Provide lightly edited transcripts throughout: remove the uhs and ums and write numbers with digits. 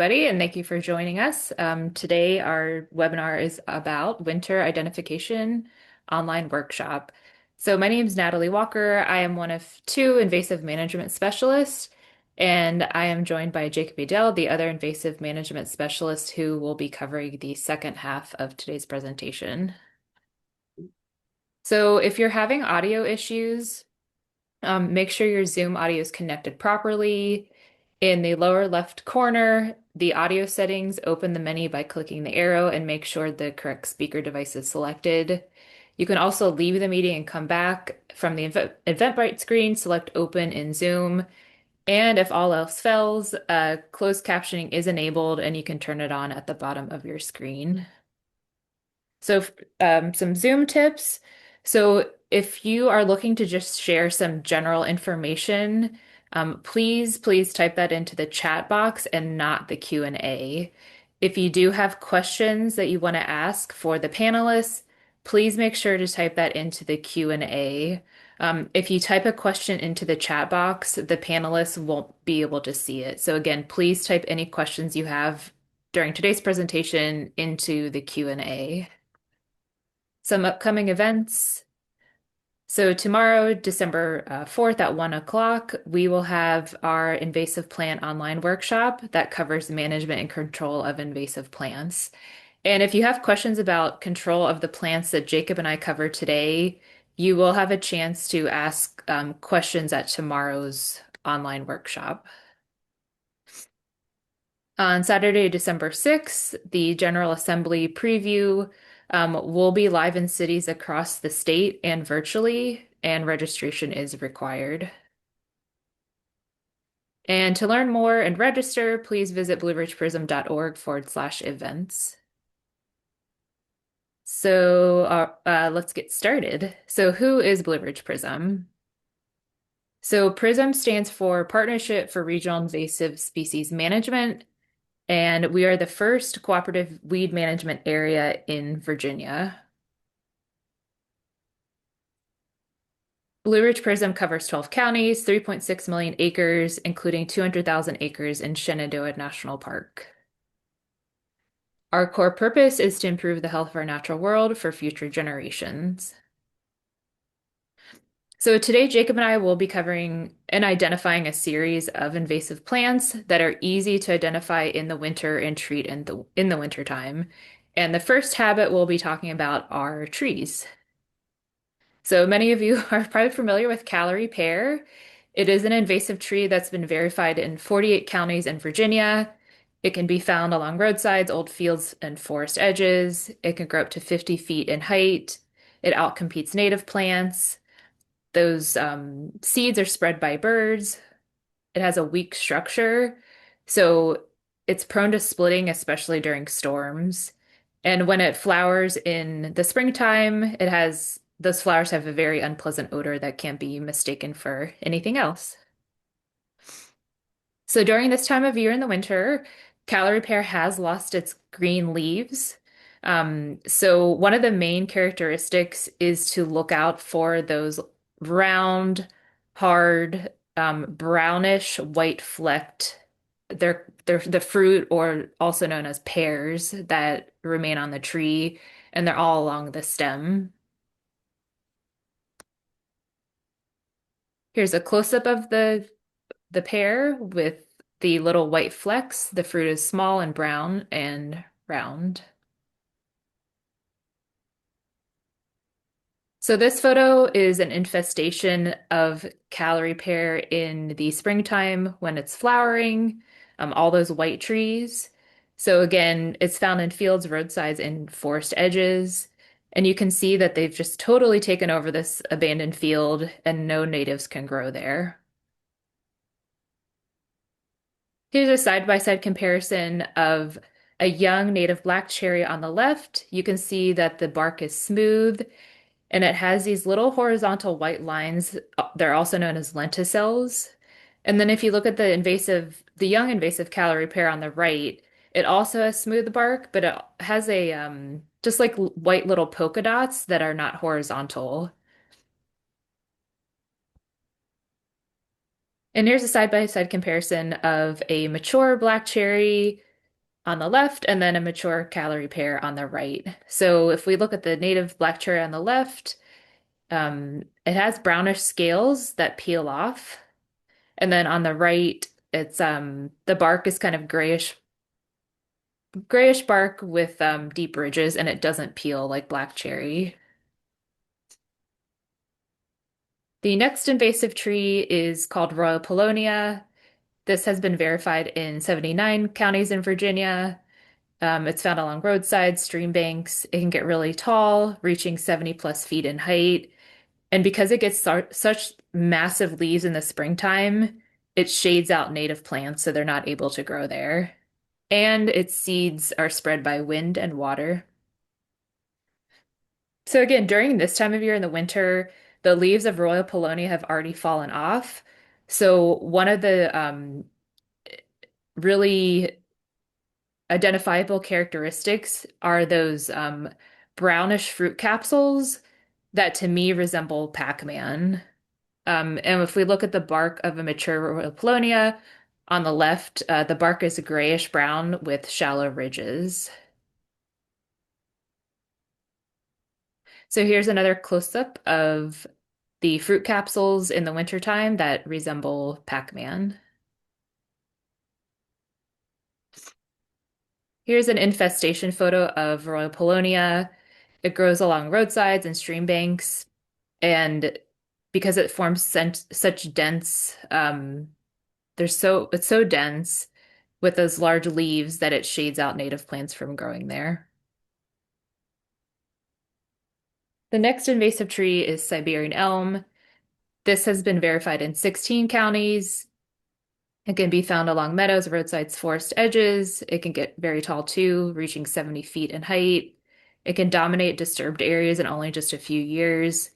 Buddy, and thank you for joining us. Today, our webinar is about Winter Identification Online Workshop. So, my name is Natalie Walker. I am one of two invasive management specialists, and I am joined by Jacob Edel, the other invasive management specialist, who will be covering the second half of today's presentation. So, if you're having audio issues, make sure your Zoom audio is connected properly. In the lower left corner, the audio settings, open the menu by clicking the arrow and make sure the correct speaker device is selected. You can also leave the meeting and come back from the Eventbrite screen, select Open in Zoom. And if all else fails, closed captioning is enabled and you can turn it on at the bottom of your screen. So, some Zoom tips. So, if you are looking to just share some general information, please type that into the chat box and not the Q&A. If you do have questions that you want to ask for the panelists, please make sure to type that into the Q&A. If you type a question into the chat box, the panelists won't be able to see it. So again, please type any questions you have during today's presentation into the Q&A. Some upcoming events. So tomorrow, December 4th at 1 o'clock, we will have our invasive plant online workshop that covers management and control of invasive plants. And if you have questions about control of the plants that Jacob and I covered today, you will have a chance to ask questions at tomorrow's online workshop. On Saturday, December 6th, the General Assembly preview will be live in cities across the state and virtually, and registration is required. And to learn more and register, please visit blueridgeprism.org/events. So let's get started. So who is Blue Ridge Prism? So PRISM stands for Partnership for Regional Invasive Species Management, and we are the first cooperative weed management area in Virginia. Blue Ridge PRISM covers 12 counties, 3.6 million acres, including 200,000 acres in Shenandoah National Park. Our core purpose is to improve the health of our natural world for future generations. So today, Jacob and I will be covering and identifying a series of invasive plants that are easy to identify in the winter and treat in the wintertime. And the first habit we'll be talking about are trees. So many of you are probably familiar with Callery pear. It is an invasive tree that's been verified in 48 counties in Virginia. It can be found along roadsides, old fields, and forest edges. It can grow up to 50 feet in height. It outcompetes native plants. Those seeds are spread by birds. It has a weak structure, so it's prone to splitting, especially during storms. And when it flowers in the springtime, those flowers have a very unpleasant odor that can't be mistaken for anything else. So during this time of year in the winter, Callery pear has lost its green leaves. So one of the main characteristics is to look out for those round, hard, brownish, white flecked. They're the fruit, or also known as pears, that remain on the tree, and they're all along the stem. Here's a close-up of the pear with the little white flecks. The fruit is small and brown and round. So this photo is an infestation of Callery pear in the springtime when it's flowering, all those white trees. So again, it's found in fields, roadsides, and forest edges. And you can see that they've just totally taken over this abandoned field and no natives can grow there. Here's a side-by-side comparison of a young native black cherry on the left. You can see that the bark is smooth and it has these little horizontal white lines. They're also known as lenticels. And then if you look at the young invasive Callery pear on the right, it also has smooth bark, but it has a just like white little polka dots that are not horizontal. And here's a side-by-side comparison of a mature black cherry on the left, and then a mature calorie pear on the right. So if we look at the native black cherry on the left, it has brownish scales that peel off. And then on the right, it's the bark is kind of grayish bark with deep ridges, and it doesn't peel like black cherry. The next invasive tree is called Royal Polonia. This has been verified in 79 counties in Virginia. It's found along roadsides, stream banks. It can get really tall, reaching 70 plus feet in height. And because it gets such massive leaves in the springtime, it shades out native plants, so they're not able to grow there. And its seeds are spread by wind and water. So again, during this time of year in the winter, the leaves of Royal Polonia have already fallen off. So one of the really identifiable characteristics are those brownish fruit capsules that to me resemble Pac-Man. And if we look at the bark of a mature Royal Polonia, on the left, the bark is grayish brown with shallow ridges. So here's another close-up of the fruit capsules in the wintertime that resemble Pac-Man. Here's an infestation photo of Royal Polonia. It grows along roadsides and stream banks, and because it forms such dense, it's so dense with those large leaves that it shades out native plants from growing there. The next invasive tree is Siberian elm. This has been verified in 16 counties. It can be found along meadows, roadsides, forest edges. It can get very tall too, reaching 70 feet in height. It can dominate disturbed areas in only just a few years,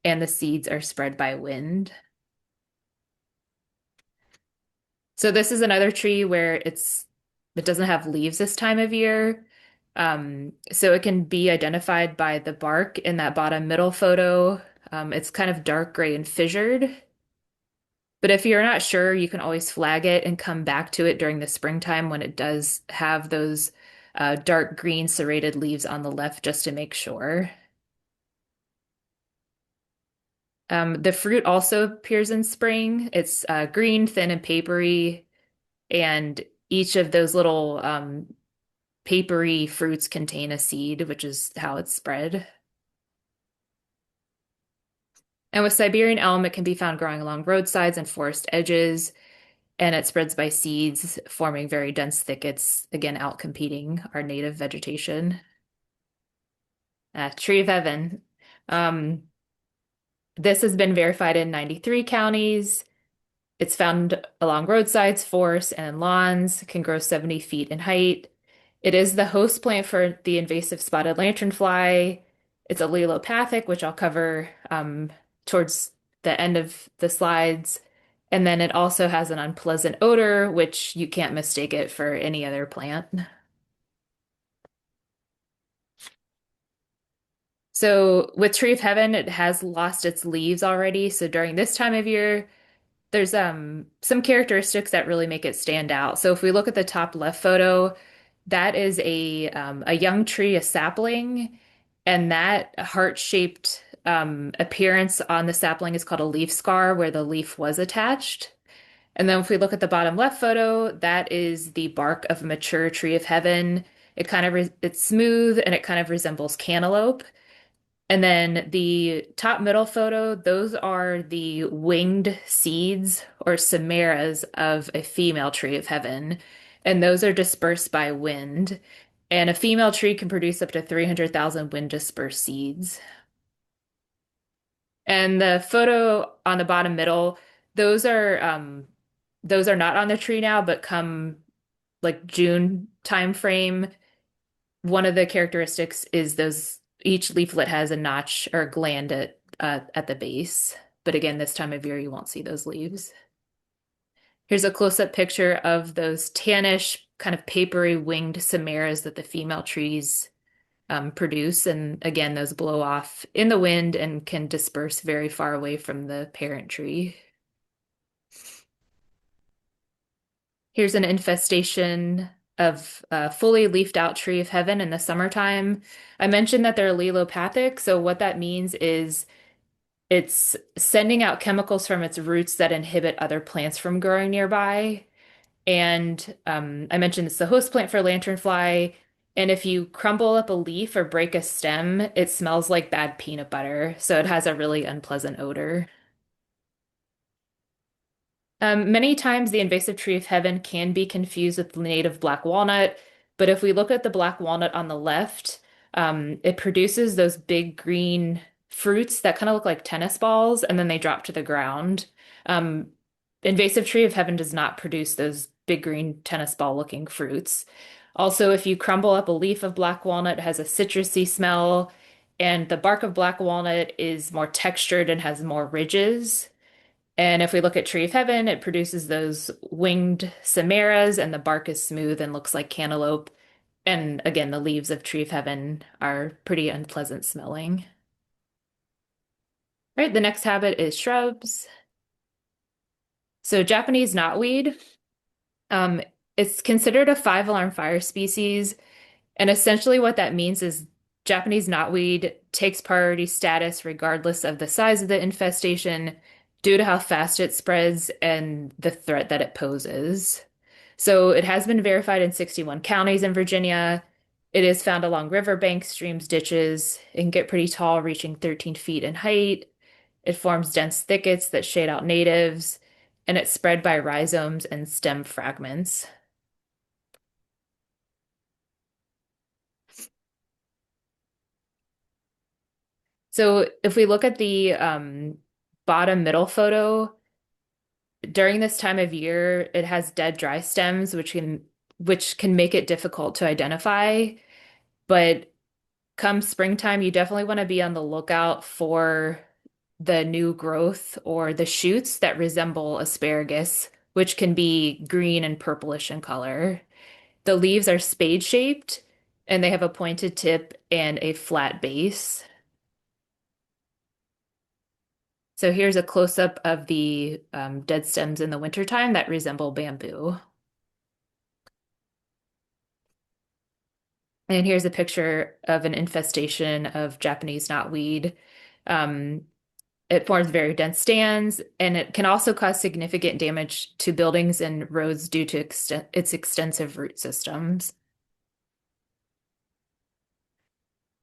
and the seeds are spread by wind. So this is another tree where it doesn't have leaves this time of year. So it can be identified by the bark in that bottom middle photo. It's kind of dark gray and fissured. But if you're not sure, you can always flag it and come back to it during the springtime when it does have those dark green serrated leaves on the left just to make sure. The fruit also appears in spring. It's green, thin, and papery, and each of those little papery fruits contain a seed, which is how it's spread. And with Siberian elm, it can be found growing along roadsides and forest edges, and it spreads by seeds, forming very dense thickets, again, outcompeting our native vegetation. Tree of Heaven. Um, this has been verified in 93 counties. It's found along roadsides, forests, and in lawns, can grow 70 feet in height. It is the host plant for the invasive spotted lanternfly. It's allelopathic, which I'll cover towards the end of the slides. And then it also has an unpleasant odor, which you can't mistake it for any other plant. So with Tree of Heaven, it has lost its leaves already. So during this time of year, there's some characteristics that really make it stand out. So if we look at the top left photo, that is a young tree, a sapling, and that heart-shaped appearance on the sapling is called a leaf scar, where the leaf was attached. And then if we look at the bottom left photo, that is the bark of a mature tree of heaven. It's smooth and it kind of resembles cantaloupe. And then the top middle photo, those are the winged seeds or chimeras of a female tree of heaven. And those are dispersed by wind. And a female tree can produce up to 300,000 wind dispersed seeds. And the photo on the bottom middle, those are um, those are not on the tree now, but come like June time frame, one of the characteristics is those each leaflet has a notch or a gland at the base. But again, this time of year you won't see those leaves. Here's a close-up picture of those tannish, kind of papery winged chimeras that the female trees produce. And again, those blow off in the wind and can disperse very far away from the parent tree. Here's an infestation of a fully leafed out tree of heaven in the summertime. I mentioned that they're allelopathic, so what that means is it's sending out chemicals from its roots that inhibit other plants from growing nearby. And I mentioned it's the host plant for lanternfly. And if you crumble up a leaf or break a stem, it smells like bad peanut butter. So it has a really unpleasant odor. Many times the invasive tree of heaven can be confused with the native black walnut, but if we look at the black walnut on the left, it produces those big green fruits that kind of look like tennis balls, and then they drop to the ground. Um, invasive tree of heaven does not produce those big green tennis ball looking fruits. Also, if you crumble up a leaf of black walnut, it has a citrusy smell, and the bark of black walnut is more textured and has more ridges. And if we look at Tree of Heaven, it produces those winged samaras, and the bark is smooth and looks like cantaloupe. And again, the leaves of Tree of Heaven are pretty unpleasant smelling. Right, the next habit is shrubs. So Japanese knotweed, um, it's considered a five-alarm fire species. And essentially what that means is Japanese knotweed takes priority status regardless of the size of the infestation due to how fast it spreads and the threat that it poses. So it has been verified in 61 counties in Virginia. It is found along riverbanks, streams, ditches. It can get pretty tall, reaching 13 feet in height. It forms dense thickets that shade out natives, and it's spread by rhizomes and stem fragments. So if we look at the bottom middle photo, during this time of year, it has dead dry stems, which can make it difficult to identify. But come springtime, you definitely want to be on the lookout for the new growth or the shoots that resemble asparagus, which can be green and purplish in color. The leaves are spade shaped and they have a pointed tip and a flat base. So here's a close-up of the dead stems in the wintertime that resemble bamboo. And here's a picture of an infestation of Japanese knotweed. Um, it forms very dense stands, and it can also cause significant damage to buildings and roads due to its extensive root systems.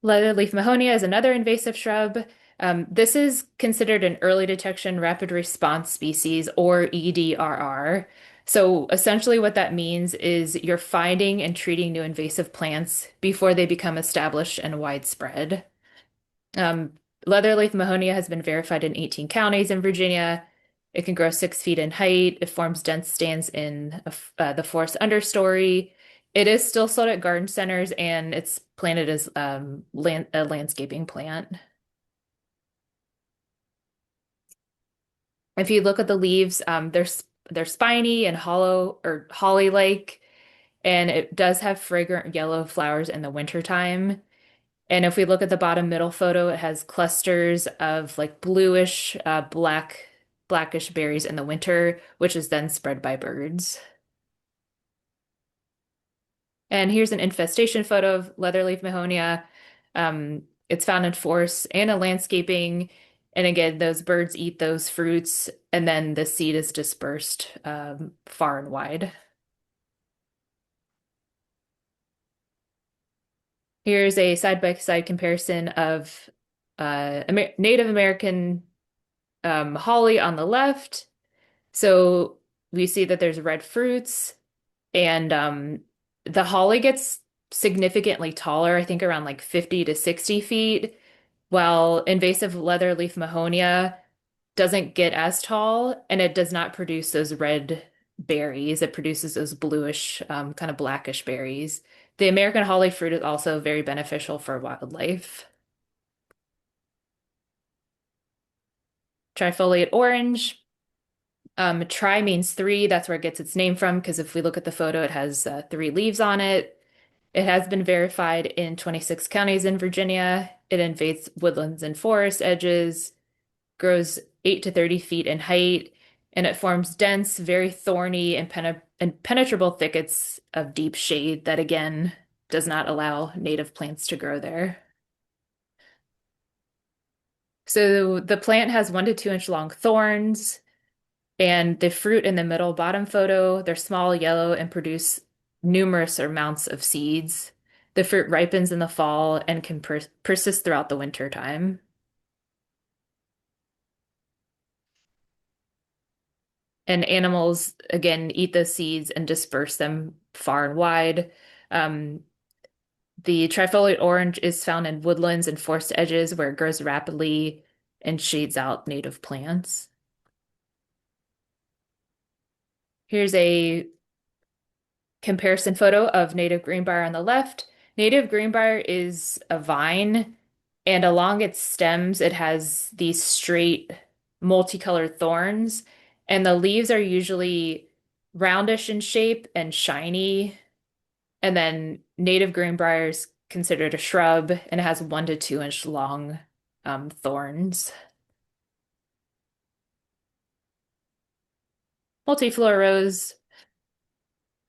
Leatherleaf mahonia is another invasive shrub. This is considered an early detection rapid response species or EDRR. So essentially what that means is you're finding and treating new invasive plants before they become established and widespread. Um, Leatherleaf mahonia has been verified in 18 counties in Virginia. It can grow 6 feet in height. It forms dense stands in the forest understory. It is still sold at garden centers and it's planted as a landscaping plant. If you look at the leaves, they're spiny and hollow or holly-like, and it does have fragrant yellow flowers in the wintertime. And if we look at the bottom middle photo, it has clusters of like bluish, blackish berries in the winter, which is then spread by birds. And here's an infestation photo of leatherleaf mahonia. It's found in forests and in landscaping. And again, those birds eat those fruits, and then the seed is dispersed far and wide. Here's a side-by-side comparison of Native American holly on the left. So we see that there's red fruits, and the holly gets significantly taller, I think around like 50 to 60 feet, while invasive leatherleaf mahonia doesn't get as tall and it does not produce those red berries. It produces those bluish, kind of blackish berries. The American holly fruit is also very beneficial for wildlife. Trifoliate orange. Tri means three. That's where it gets its name from because if we look at the photo, it has three leaves on it. It has been verified in 26 counties in Virginia. It invades woodlands and forest edges, grows 8 to 30 feet in height, and it forms dense, very thorny, and impenetrable thickets of deep shade that again does not allow native plants to grow there. So the plant has 1 to 2 inch long thorns, and the fruit in the middle bottom photo, they're small, yellow, and produce numerous amounts of seeds. The fruit ripens in the fall and can persist throughout the winter time. And animals, again, eat those seeds and disperse them far and wide. Um, the trifoliate orange is found in woodlands and forest edges where it grows rapidly and shades out native plants. Here's a comparison photo of native greenbrier on the left. Native greenbrier is a vine, and along its stems, it has these straight, multicolored thorns, and the leaves are usually roundish in shape and shiny. And then native greenbrier is considered a shrub, and it has 1 to 2 inch long thorns. Multiflora rose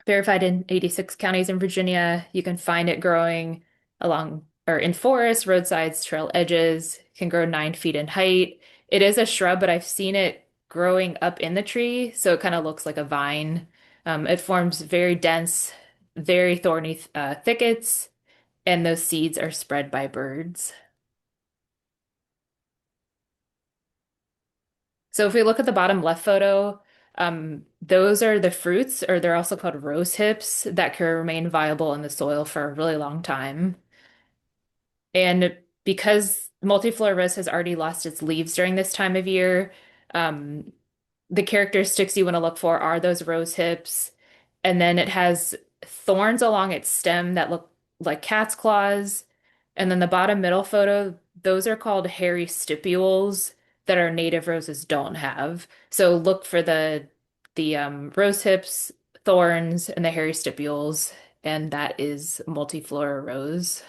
verified in 86 counties in Virginia. You can find it growing along or in forests, roadsides, trail edges. It can grow 9 feet in height. It is a shrub, but I've seen it growing up in the tree, so it kind of looks like a vine. It forms very dense, very thorny thickets, and those seeds are spread by birds. So if we look at the bottom left photo, those are the fruits, or they're also called rose hips, that can remain viable in the soil for a really long time. And because multiflora rose has already lost its leaves during this time of year, um, the characteristics you want to look for are those rose hips. And then it has thorns along its stem that look like cat's claws. And then the bottom middle photo, those are called hairy stipules that our native roses don't have. So look for the rose hips, thorns, and the hairy stipules, and that is multiflora rose.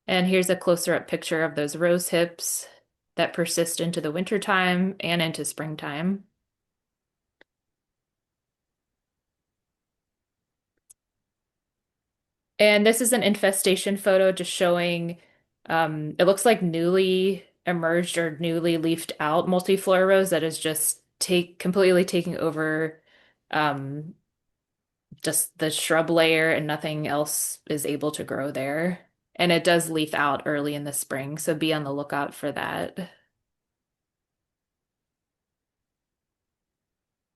And here's a closer up picture of those rose hips that persist into the wintertime and into springtime. And this is an infestation photo just showing it looks like newly emerged or newly leafed out multiflora rose that is just take completely taking over um, just the shrub layer and nothing else is able to grow there. And it does leaf out early in the spring, so be on the lookout for that.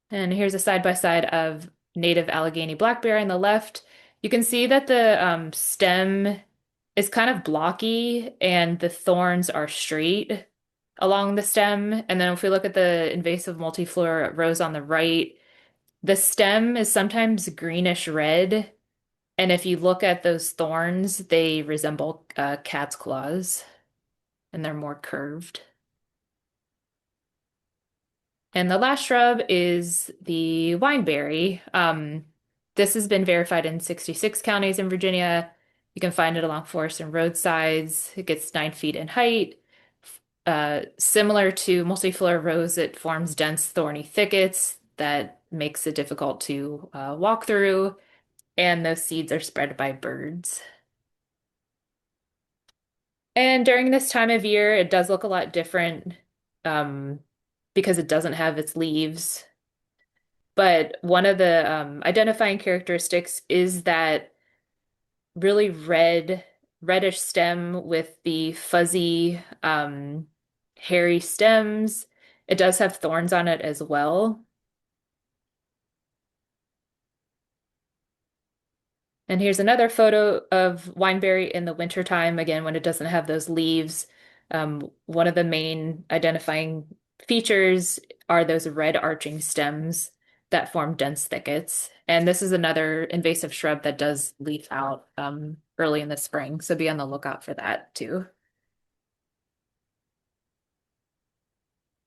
And here's a side by side of native Allegheny blackberry on the left. You can see that the stem is kind of blocky and the thorns are straight along the stem. And then if we look at the invasive multiflora rose on the right, the stem is sometimes greenish red. And if you look at those thorns, they resemble cat's claws and they're more curved. And the last shrub is the wineberry. This has been verified in 66 counties in Virginia. You can find it along forests and roadsides. It gets 9 feet in height. Similar to multiflora rose, it forms dense, thorny thickets that makes it difficult to walk through, and those seeds are spread by birds. And during this time of year, it does look a lot different um, because it doesn't have its leaves. But one of the identifying characteristics is that really reddish stem with the fuzzy, hairy stems. It does have thorns on it as well. And here's another photo of wineberry in the wintertime, again, when it doesn't have those leaves. One of the main identifying features are those red arching stems that form dense thickets. And this is another invasive shrub that does leaf out early in the spring, so be on the lookout for that too.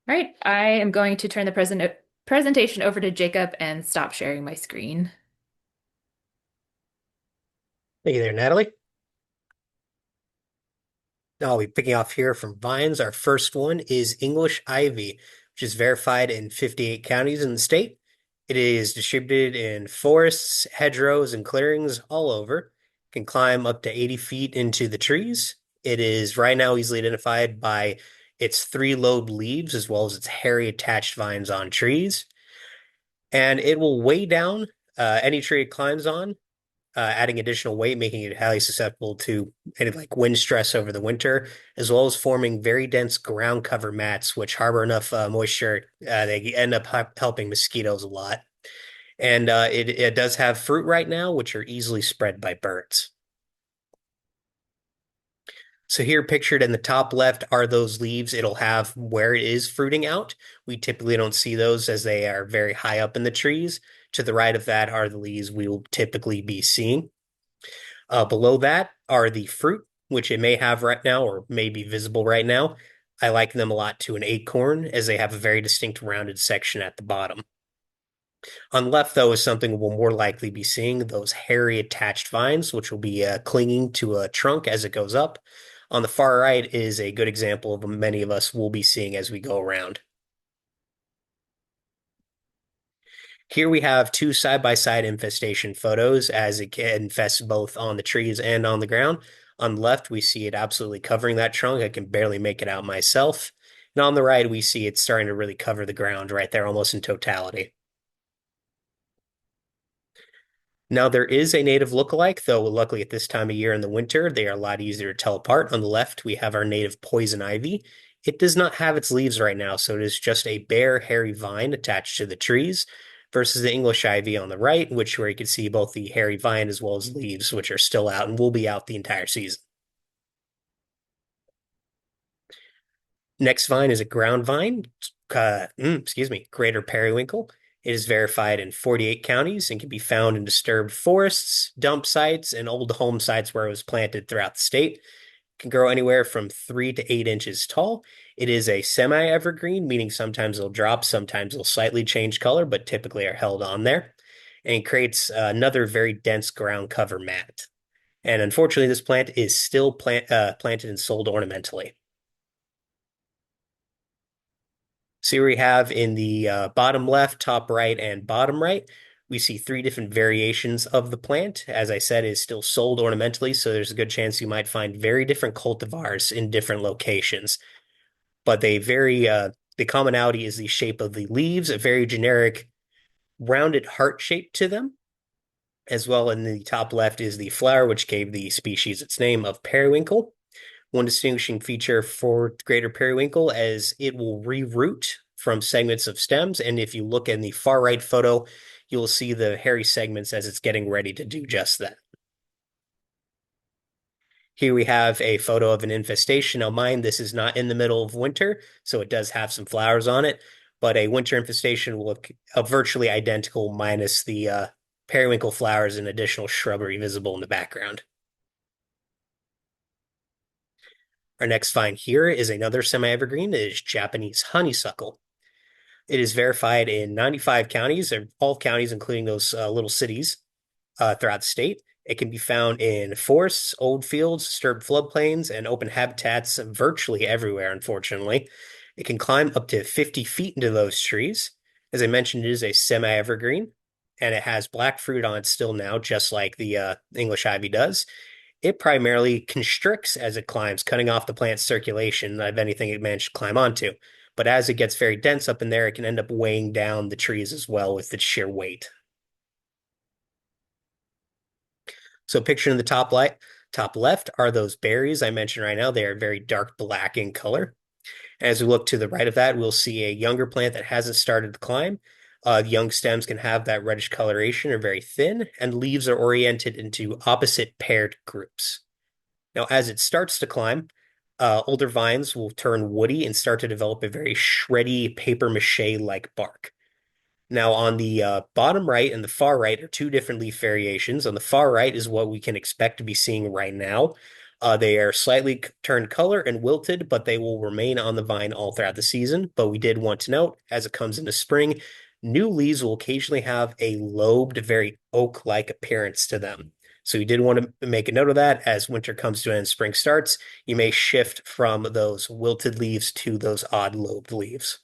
All right, I am going to turn the presentation over to Jacob and stop sharing my screen. Thank you there, Natalie. I'll be picking off here from vines. Our first one is English ivy, which is verified in 58 counties in the state. It is distributed in forests, hedgerows, and clearings all over. Can climb up to 80 feet into the trees. It is right now easily identified by its three-lobed leaves as well as its hairy attached vines on trees. And it will weigh down any tree it climbs on, adding additional weight, making it highly susceptible to any like wind stress over the winter, as well as forming very dense ground cover mats, which harbor enough moisture. They end up helping mosquitoes a lot. And it does have fruit right now, which are easily spread by birds. So here pictured in the top left are those leaves. It'll have where it is fruiting out. We typically don't see those as they are very high up in the trees. To the right of that are the leaves we will typically be seeing. Below that are the fruit, which it may have right now or may be visible right now. I liken them a lot to an acorn as they have a very distinct rounded section at the bottom. On the left, though, is something we'll more likely be seeing those hairy attached vines, which will be clinging to a trunk as it goes up. On the far right is a good example of what many of us will be seeing as we go around. Here we have two side-by-side infestation photos as it infests both on the trees and on the ground. On the left, we see it absolutely covering that trunk. I can barely make it out myself. And on the right, we see it starting to really cover the ground right there, almost in totality. Now, there is a native lookalike, though luckily at this time of year in the winter, they are a lot easier to tell apart. On the left, we have our native poison ivy. It does not have its leaves right now, so it is just a bare, hairy vine attached to the trees, versus the English ivy on the right, which where you can see both the hairy vine as well as leaves, which are still out and will be out the entire season. Next vine is a ground vine, excuse me, greater periwinkle. It is verified in 48 counties and can be found in disturbed forests, dump sites, and old home sites where it was planted throughout the state. It can grow anywhere from 3 to 8 inches tall. It is a semi-evergreen, meaning sometimes it'll drop, sometimes it'll slightly change color, but typically are held on there. And it creates another very dense ground cover mat. And unfortunately, this plant is still planted and sold ornamentally. See where we have in the bottom left, top right, and bottom right, we see three different variations of the plant. As I said, is still sold ornamentally, so there's a good chance you might find very different cultivars in different locations. But they vary, the commonality is the shape of the leaves, a very generic rounded heart shape to them, as well in the top left is the flower, which gave the species its name of periwinkle. One distinguishing feature for greater periwinkle as it will reroot from segments of stems. And if you look in the far right photo, you'll see the hairy segments as it's getting ready to do just that. Here we have a photo of an infestation. Now, mind, this is not in the middle of winter, so it does have some flowers on it, but a winter infestation will look virtually identical minus the periwinkle flowers and additional shrubbery visible in the background. Our next find here is another semi-evergreen. It is Japanese honeysuckle. It is verified in 95 counties, or all counties, including those little cities throughout the state. It can be found in forests, old fields, disturbed floodplains, and open habitats virtually everywhere, unfortunately. It can climb up to 50 feet into those trees. As I mentioned, it is a semi-evergreen, and it has black fruit on it still now, just like the English ivy does. It primarily constricts as it climbs, cutting off the plant's circulation of anything it managed to climb onto. But as it gets very dense up in there, it can end up weighing down the trees as well with its sheer weight. So picture in the top left are those berries I mentioned right now. They are very dark black in color. As we look to the right of that, we'll see a younger plant that hasn't started to climb. Young stems can have that reddish coloration, are very thin, and leaves are oriented into opposite paired groups. Now, as it starts to climb, older vines will turn woody and start to develop a very shreddy paper mache-like bark. Now, on the bottom right and the far right are two different leaf variations. On the far right is what we can expect to be seeing right now. They are slightly turned color and wilted, but they will remain on the vine all throughout the season. But we did want to note, as it comes into spring, new leaves will occasionally have a lobed, very oak-like appearance to them. So you did want to make a note of that. As winter comes to an end, spring starts, you may shift from those wilted leaves to those odd lobed leaves.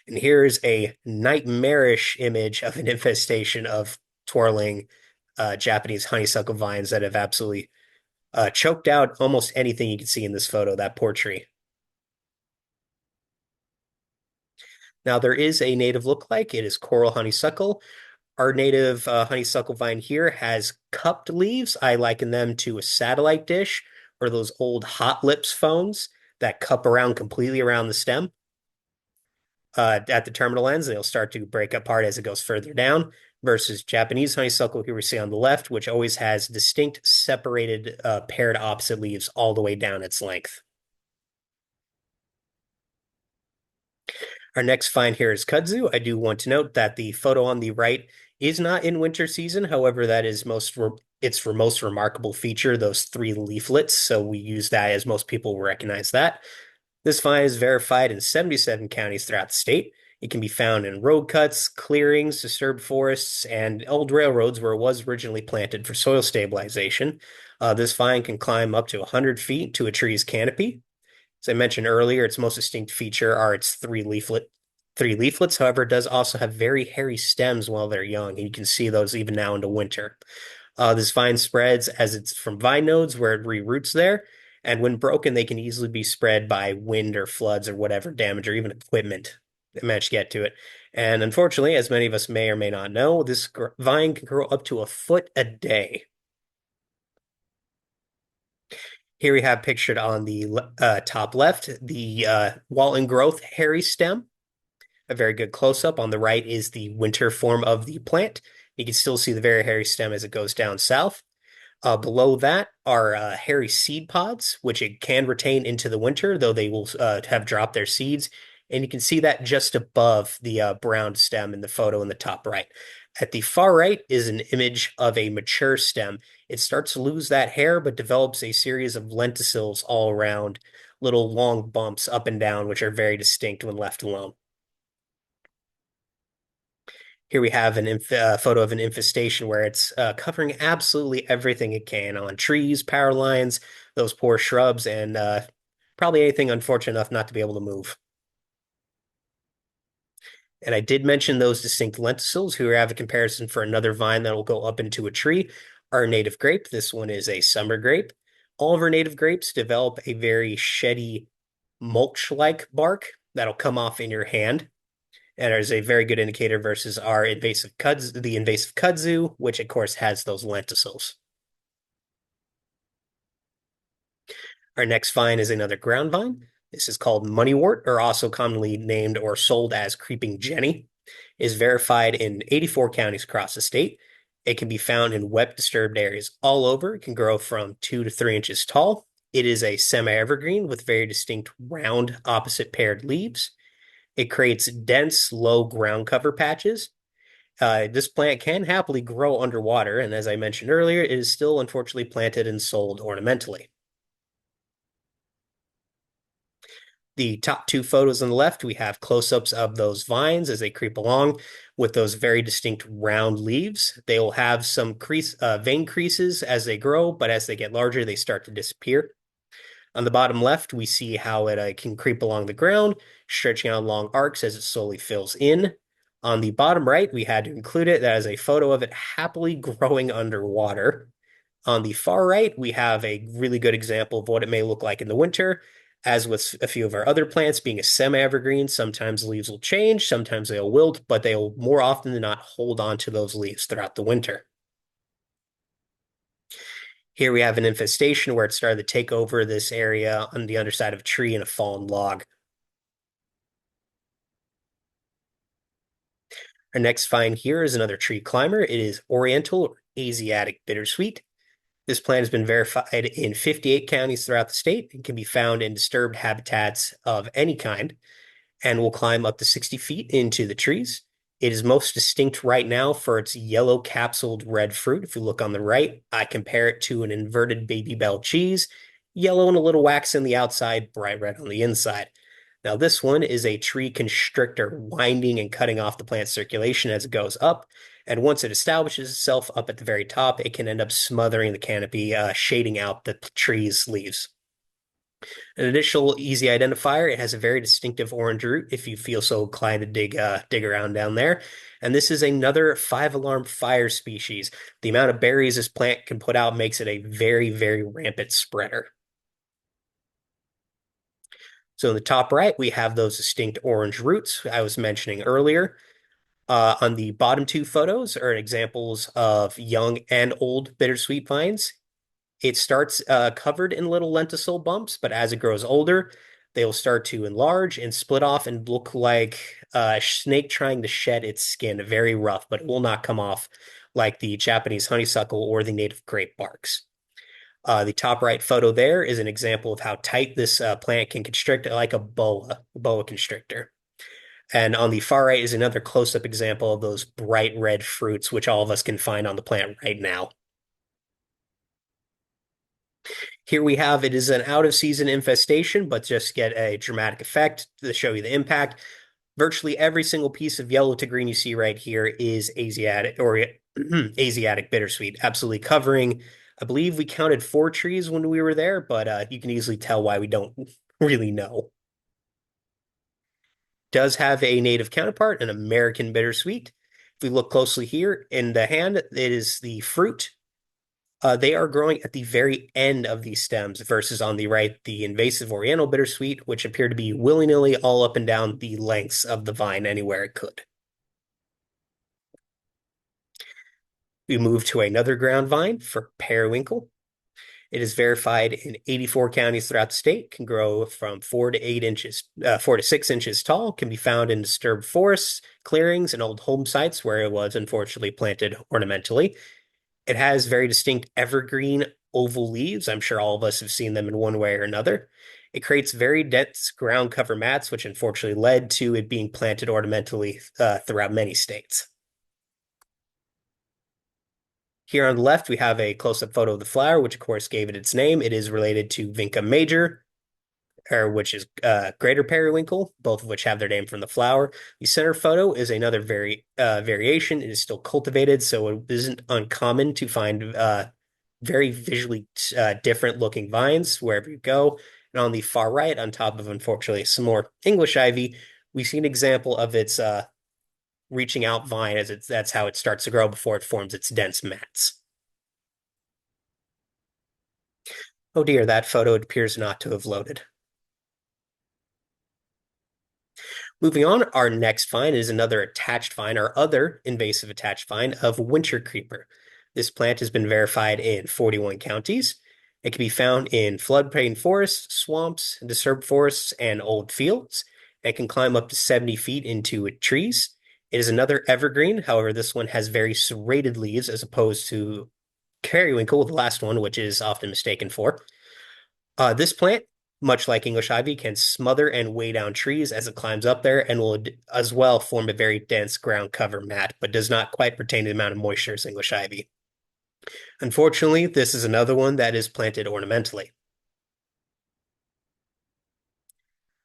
And here's a nightmarish image of an infestation of twirling Japanese honeysuckle vines that have absolutely choked out almost anything you can see in this photo, that poor tree. Now, there is a native lookalike. It is coral honeysuckle. Our native honeysuckle vine here has cupped leaves. I liken them to a satellite dish or those old hot lips phones that cup around completely around the stem. At the terminal ends, they'll start to break apart as it goes further down, versus Japanese honeysuckle here we see on the left, which always has distinct separated paired opposite leaves all the way down its length. Our next find here is kudzu. I do want to note that the photo on the right is not in winter season. However, that is its most remarkable feature, those three leaflets. So we use that as most people will recognize that. This vine is verified in 77 counties throughout the state. It can be found in road cuts, clearings, disturbed forests, and old railroads where it was originally planted for soil stabilization. This vine can climb up to 100 feet to a tree's canopy. As I mentioned earlier, its most distinct feature are its three leaflets. However, it does also have very hairy stems while they're young, and you can see those even now into winter. This vine spreads as it's from vine nodes where it reroots there, and when broken, they can easily be spread by wind or floods or whatever damage or even equipment that managed to get to it. And unfortunately, as many of us may or may not know, this vine can grow up to a foot a day. Here we have pictured on the top left the Walton growth hairy stem. A very good close-up. On the right is the winter form of the plant. You can still see the very hairy stem as it goes down south. Below that are hairy seed pods, which it can retain into the winter, though they will have dropped their seeds. And you can see that just above the brown stem in the photo in the top right. At the far right is an image of a mature stem. It starts to lose that hair, but develops a series of lenticels all around, little long bumps up and down, which are very distinct when left alone. Here we have a photo of an infestation where it's covering absolutely everything it can on trees, power lines, those poor shrubs, and probably anything unfortunate enough not to be able to move. And I did mention those distinct lenticels. Here we have a comparison for another vine that will go up into a tree. Our native grape, this one is a summer grape. All of our native grapes develop a very sheddy mulch-like bark that'll come off in your hand and is a very good indicator versus our the invasive kudzu, which of course has those lenticels. Our next vine is another ground vine. This is called moneywort, or also commonly named or sold as creeping Jenny. It is verified in 84 counties across the state. It can be found in wet, disturbed areas all over. It can grow from 2 to 3 inches tall. It is a semi-evergreen with very distinct round opposite paired leaves. It creates dense, low ground cover patches. This plant can happily grow underwater, and as I mentioned earlier, it is still unfortunately planted and sold ornamentally. The top two photos on the left, we have close-ups of those vines as they creep along with those very distinct round leaves. They will have some vein creases as they grow, but as they get larger, they start to disappear. On the bottom left, we see how it can creep along the ground, stretching out long arcs as it slowly fills in. On the bottom right, we had to include it. That is a photo of it happily growing underwater. On the far right, we have a really good example of what it may look like in the winter. As with a few of our other plants, being a semi-evergreen, sometimes leaves will change, sometimes they'll wilt, but they'll more often than not hold on to those leaves throughout the winter. Here we have an infestation where it started to take over this area on the underside of a tree and a fallen log. Our next find here is another tree climber. It is Oriental or Asiatic bittersweet. This plant has been verified in 58 counties throughout the state and can be found in disturbed habitats of any kind and will climb up to 60 feet into the trees. It is most distinct right now for its yellow capsuled red fruit. If you look on the right, I compare it to an inverted Baby Bell cheese, yellow and a little wax on the outside, bright red on the inside. Now, this one is a tree constrictor winding and cutting off the plant's circulation as it goes up. And once it establishes itself up at the very top, it can end up smothering the canopy, shading out the tree's leaves. An additional easy identifier, it has a very distinctive orange root if you feel so inclined to dig around down there. And this is another five-alarm fire species. The amount of berries this plant can put out makes it a very, very rampant spreader. So in the top right, we have those distinct orange roots I was mentioning earlier. On the bottom two photos are examples of young and old bittersweet vines. It starts covered in little lenticel bumps, but as it grows older, they will start to enlarge and split off and look like a snake trying to shed its skin. Very rough, but it will not come off like the Japanese honeysuckle or the native grape barks. The top right photo there is an example of how tight this plant can constrict, like a boa constrictor. And on the far right is another close-up example of those bright red fruits, which all of us can find on the plant right now. Here we have it is an out of season infestation, but just get a dramatic effect to show you the impact. Virtually every single piece of yellow to green you see right here is Asiatic or Asiatic bittersweet, absolutely covering. I believe we counted 4 trees when we were there, but you can easily tell why we don't really know. Does have a native counterpart, an American bittersweet. If we look closely here in the hand, it is the fruit. They are growing at the very end of these stems versus on the right, the invasive oriental bittersweet, which appear to be willy-nilly all up and down the lengths of the vine anywhere it could. We move to another ground vine for periwinkle. It is verified in 84 counties throughout the state, can grow from 4 to 8 inches, 4 to 6 inches tall, can be found in disturbed forests, clearings, and old home sites where it was unfortunately planted ornamentally. It has very distinct evergreen oval leaves. I'm sure all of us have seen them in one way or another. It creates very dense ground cover mats, which unfortunately led to it being planted ornamentally throughout many states. Here on the left, we have a close-up photo of the flower, which of course gave it its name. It is related to Vinca major, or which is greater periwinkle, both of which have their name from the flower. The center photo is another variation. It is still cultivated, so it isn't uncommon to find very visually different looking vines wherever you go. And on the far right, on top of unfortunately some more English ivy, we see an example of its reaching out vine as that's how it starts to grow before it forms its dense mats. Oh dear, that photo appears not to have loaded. Moving on, our next vine is another attached vine, our other invasive attached vine of winter creeper. This plant has been verified in 41 counties. It can be found in floodplain forests, swamps, disturbed forests, and old fields. It can climb up to 70 feet into trees. It is another evergreen. However, this one has very serrated leaves as opposed to periwinkle, the last one, which is often mistaken for. This plant, much like English ivy, can smother and weigh down trees as it climbs up there and will as well form a very dense ground cover mat, but does not quite pertain to the amount of moisture as English ivy. Unfortunately, this is another one that is planted ornamentally.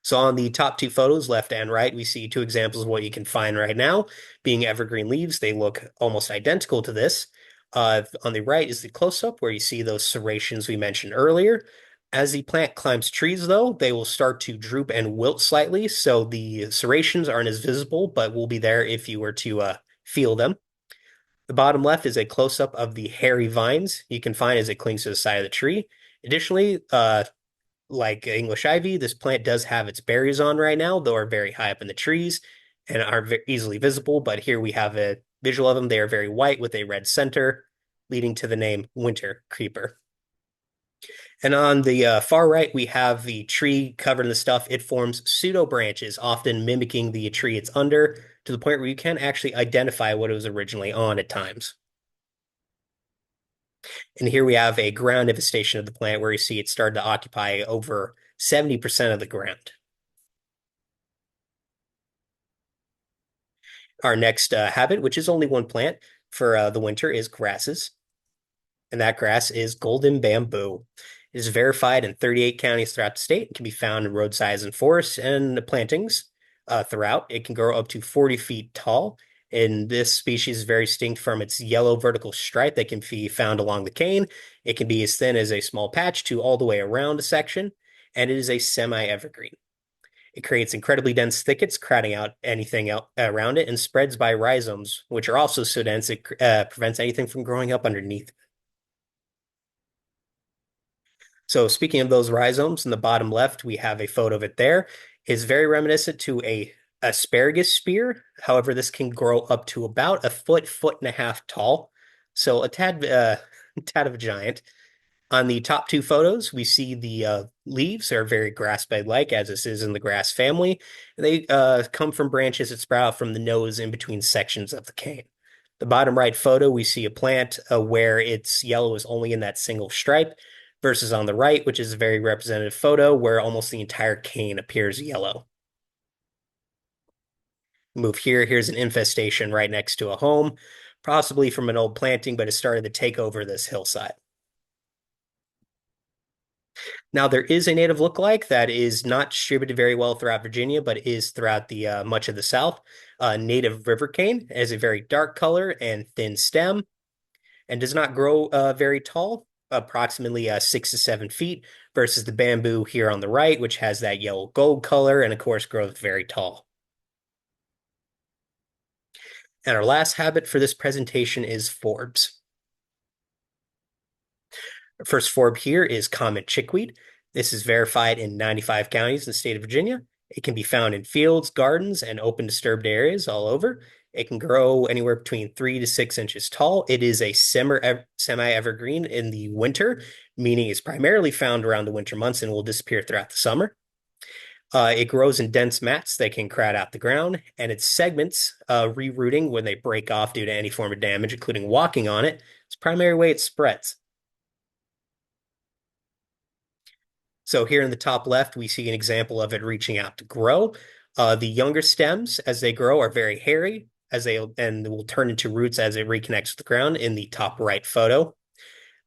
So on the top two photos, left and right, we see two examples of what you can find right now. Being evergreen leaves, they look almost identical to this. On the right is the close-up where you see those serrations we mentioned earlier. As the plant climbs trees, though, they will start to droop and wilt slightly, so the serrations aren't as visible, but will be there if you were to feel them. The bottom left is a close-up of the hairy vines you can find as it clings to the side of the tree. Additionally, like English ivy, this plant does have its berries on right now, though are very high up in the trees and are easily visible. But here we have a visual of them. They are very white with a red center, leading to the name winter creeper. And on the far right, we have the tree covered in the stuff. It forms pseudo branches, often mimicking the tree it's under, to the point where you can actually identify what it was originally on at times. And here we have a ground infestation of the plant where you see it started to occupy over 70% of the ground. Our next habit, which is only one plant for the winter, is grasses. And that grass is golden bamboo. It is verified in 38 counties throughout the state. It can be found in roadsides and forests and plantings throughout. It can grow up to 40 feet tall. And this species is very distinct from its yellow vertical stripe that can be found along the cane. It can be as thin as a small patch to all the way around a section, and it is a semi-evergreen. It creates incredibly dense thickets, crowding out anything out around it, and spreads by rhizomes, which are also so dense it prevents anything from growing up underneath. So speaking of those rhizomes, in the bottom left, we have a photo of it there. It's very reminiscent to a asparagus spear. However, this can grow up to about a foot, foot and a half tall. So a tad, tad of a giant. On the top two photos, we see the leaves are very grass bed-like, as this is in the grass family. They come from branches that sprout from the nose in between sections of the cane. The bottom right photo, we see a plant where its yellow is only in that single stripe, versus on the right, which is a very representative photo where almost the entire cane appears yellow. Move here, here's an infestation right next to a home, possibly from an old planting, but it started to take over this hillside. Now, there is a native lookalike that is not distributed very well throughout Virginia, but is throughout the much of the South. Native river cane has a very dark color and thin stem, and does not grow very tall, approximately 6 to 7 feet, versus the bamboo here on the right, which has that yellow gold color and, of course, grows very tall. And our last habit for this presentation is forbs. First forb here is common chickweed. This is verified in 95 counties in the state of Virginia. It can be found in fields, gardens, and open disturbed areas all over. It can grow anywhere between 3 to 6 inches tall. It is a semi-evergreen in the winter, meaning it's primarily found around the winter months and will disappear throughout the summer. It grows in dense mats that can crowd out the ground, and its segments, rerouting when they break off due to any form of damage, including walking on it, is the primary way it spreads. So here in the top left, we see an example of it reaching out to grow. The younger stems, as they grow, are very hairy, as they and will turn into roots as it reconnects with the ground in the top right photo.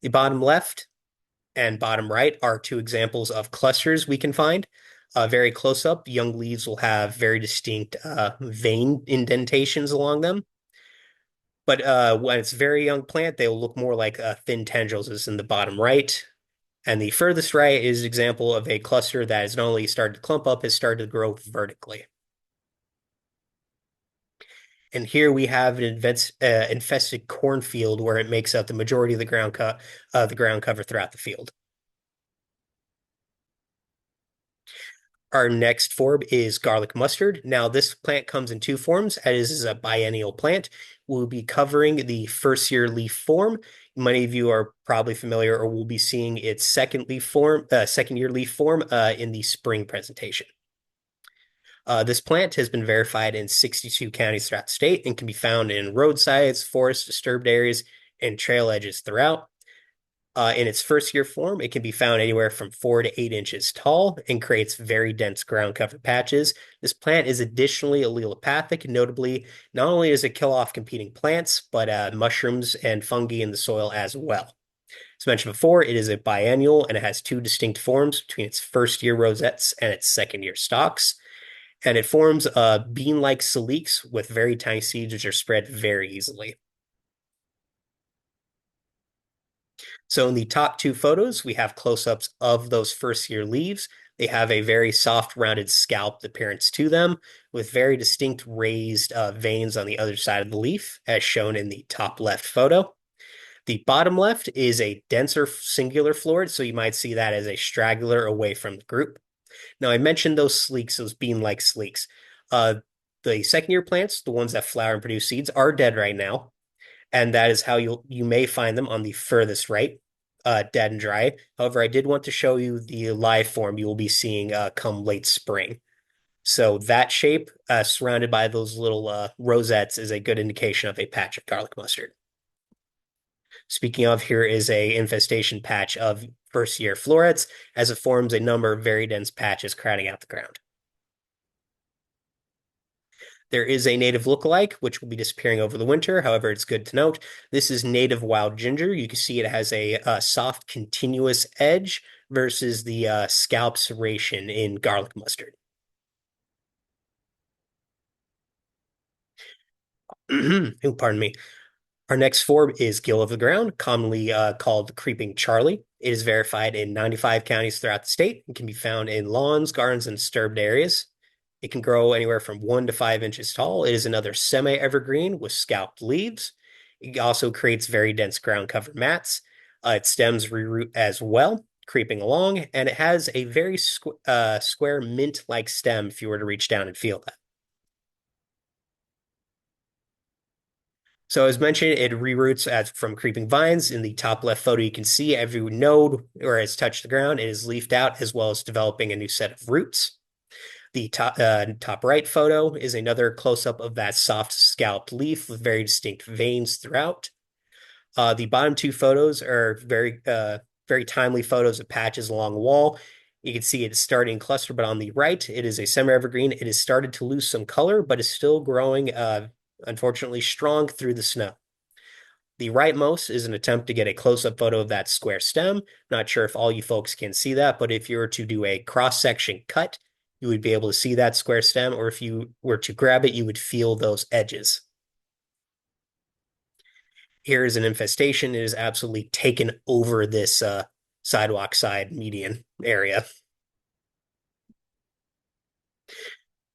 The bottom left and bottom right are two examples of clusters we can find. Very close up, young leaves will have very distinct vein indentations along them. But when it's a very young plant, they will look more like thin tendrils, as in the bottom right. And the furthest right is an example of a cluster that has not only started to clump up, has started to grow vertically. And here we have an infested cornfield where it makes up the majority of the ground cover throughout the field. Our next forb is garlic mustard. Now, this plant comes in two forms. As is a biennial plant. We'll be covering the first year leaf form. Many of you are probably familiar or will be seeing its second year leaf form in the spring presentation. This plant has been verified in 62 counties throughout the state and can be found in roadsides, forest disturbed areas, and trail edges throughout. In its first year form, it can be found anywhere from 4 to 8 inches tall and creates very dense ground cover patches. This plant is additionally allelopathic. Notably, not only does it kill off competing plants, but mushrooms and fungi in the soil as well. As mentioned before, it is a biennial and it has two distinct forms between its first year rosettes and its second year stalks. And it forms bean-like calyx with very tiny seeds which are spread very easily. So in the top two photos, we have close-ups of those first year leaves. They have a very soft, rounded scalp appearance to them, with very distinct raised veins on the other side of the leaf, as shown in the top left photo. The bottom left is a denser singular floret, so you might see that as a straggler away from the group. Now, I mentioned those sleeks, those bean-like sleeks. Uh, the second year plants, the ones that flower and produce seeds, are dead right now, and that is how you may find them on the furthest right, dead and dry. However, I did want to show you the live form you will be seeing come late spring. So that shape, surrounded by those little rosettes, is a good indication of a patch of garlic mustard. Speaking of, here is a infestation patch of first year florets, as it forms a number of very dense patches crowding out the ground. There is a native lookalike, which will be disappearing over the winter. However, it's good to note this is native wild ginger. You can see it has a soft, continuous edge versus the scalp serration in garlic mustard. Pardon me. Our next form is gill of the ground, commonly called creeping Charlie. It is verified in 95 counties throughout the state and can be found in lawns, gardens, and disturbed areas. It can grow anywhere from 1 to 5 inches tall. It is another semi-evergreen with scalped leaves. It also creates very dense ground cover mats. Its stems reroot as well, creeping along, and it has a very square mint-like stem if you were to reach down and feel that. So as mentioned, it reroots from creeping vines. In the top left photo, you can see every node where it's touched the ground, it is leafed out as well as developing a new set of roots. The top right photo is another close-up of that soft scalloped leaf with very distinct veins throughout. The bottom two photos are very timely photos of patches along the wall. You can see it's starting cluster, but on the right, it is a semi-evergreen. It has started to lose some color, but is still growing, unfortunately, strong through the snow. The rightmost is an attempt to get a close-up photo of that square stem. Not sure if all you folks can see that, but if you were to do a cross-section cut, you would be able to see that square stem, or if you were to grab it, you would feel those edges. Here is an infestation. It has absolutely taken over this sidewalk side median area.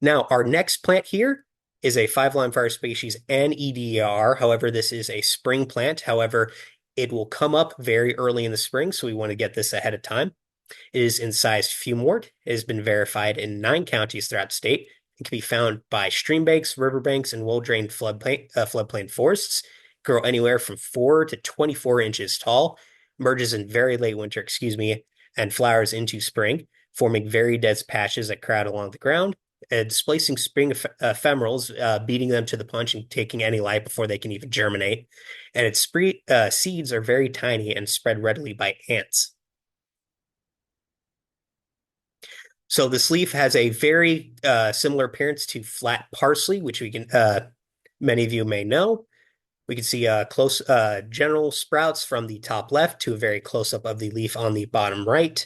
Now, our next plant here is a five-line fire species NEDR. However, this is a spring plant. However, it will come up very early in the spring, so we want to get this ahead of time. It is incised fumort. It has been verified in 9 counties throughout the state and can be found by stream banks, riverbanks, and well-drained floodplain forests. Grow anywhere from 4 to 24 inches tall, emerges in very late winter, and flowers into spring, forming very dense patches that crowd along the ground, displacing spring ephemerals, beating them to the punch and taking any light before they can even germinate. And its seeds are very tiny and spread readily by ants. So this leaf has a very similar appearance to flat parsley, which many of you may know. We can see close general sprouts from the top left to a very close up of the leaf on the bottom right.